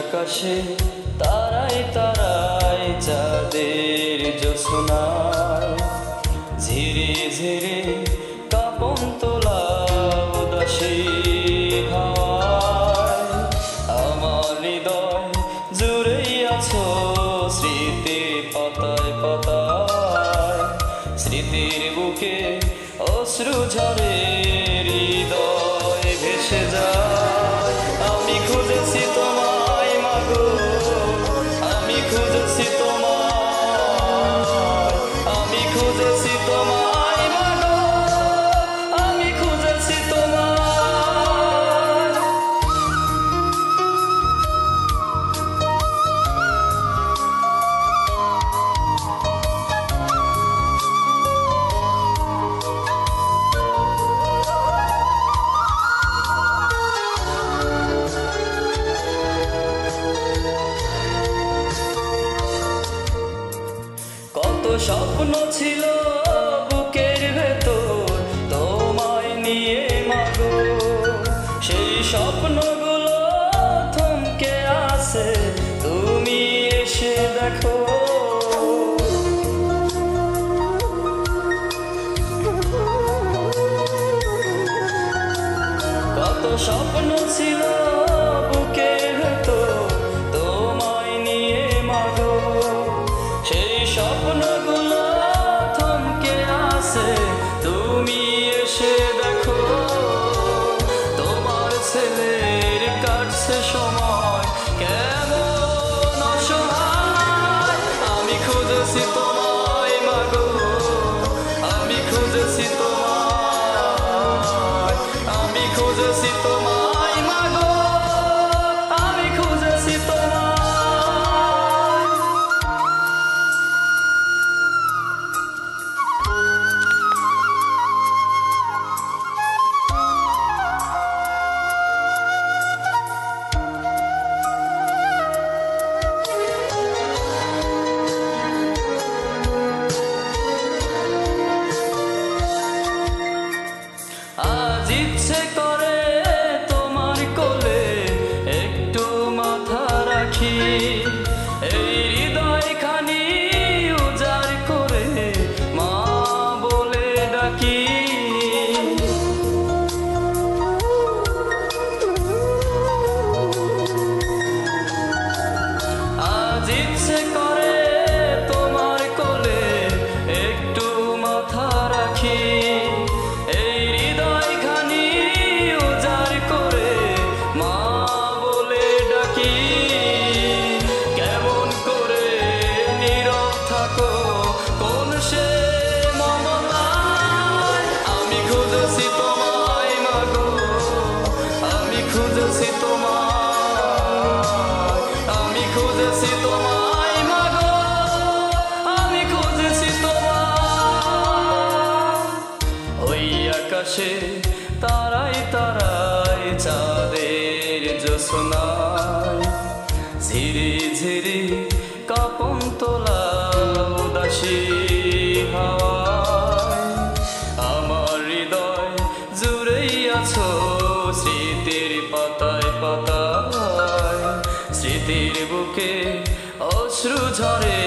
আকাশে তারায় তারায় চাঁদের জ্যোৎস্নায় ঝিরে ঝিরে কাঁপন তোলা উদাসী হাওয়ায় আমার হৃদয় জুড়েই আছো স্মৃতির পাতায় পাতায়, স্মৃতির বুকে অশ্রু ঝরে হৃদয় ভেসে যায়। আমি খুঁজেছি তোমায় মাগো, আমি খুঁজেছি তোমায়, আমি খুঁজেছি তোমায় মাগো, আমি খুঁজেছি তোমায়। কত স্বপ্ন ছিল বুকের ভেতর তোমায় নিয়ে মাগো, সেই স্বপ্নগুলো থমকে আছে, তুমি এসে দেখো। কত স্বপ্ন ছিল বুকের ভেতর তোমায় নিয়ে মাগো, সেই স্বপ্নগুলো থমকে আছে, তুমি এসে দেখো। তোমার ছেলের কাটছে সময় কেমন অসহায়, আমি খুঁজেছি তোমায় মাগো, আমি খুঁজেছি তোমায়, আমি খুঁজেছি তোমায় মাগো, আমি খুঁজেছি তোমায়। আজ ইচ্ছে করে তোমার কোলে একটু মাথা রাখি, এই হৃদয়খানি উজাড় করে মা বলে ডাকি। আজ ইচ্ছে করে তোমার কোলে একটু মাথা রাখি, এই হৃদয়খানি উজাড় করে মা বলে ডাকি। কেমন করে নীরব থাকো কোন সে মমতায়, আমি খুঁজেছি তোমায় মাগো, আমি খুঁজেছি তোমায়, আমি খুঁজেছি তোমায় মাগো, আমি খুঁজেছি তোমায়। ওই আকাশে তারায় তারায় চাঁদের জ্যোৎস্নায় ঝিরি ঝিরি কাঁপন তোলা উদাসী হাওয়ায়, আমার হৃদয় জুড়েই আছো স্মৃতির পাতায় পাতায়, স্মৃতির বুকে অশ্রু ঝরে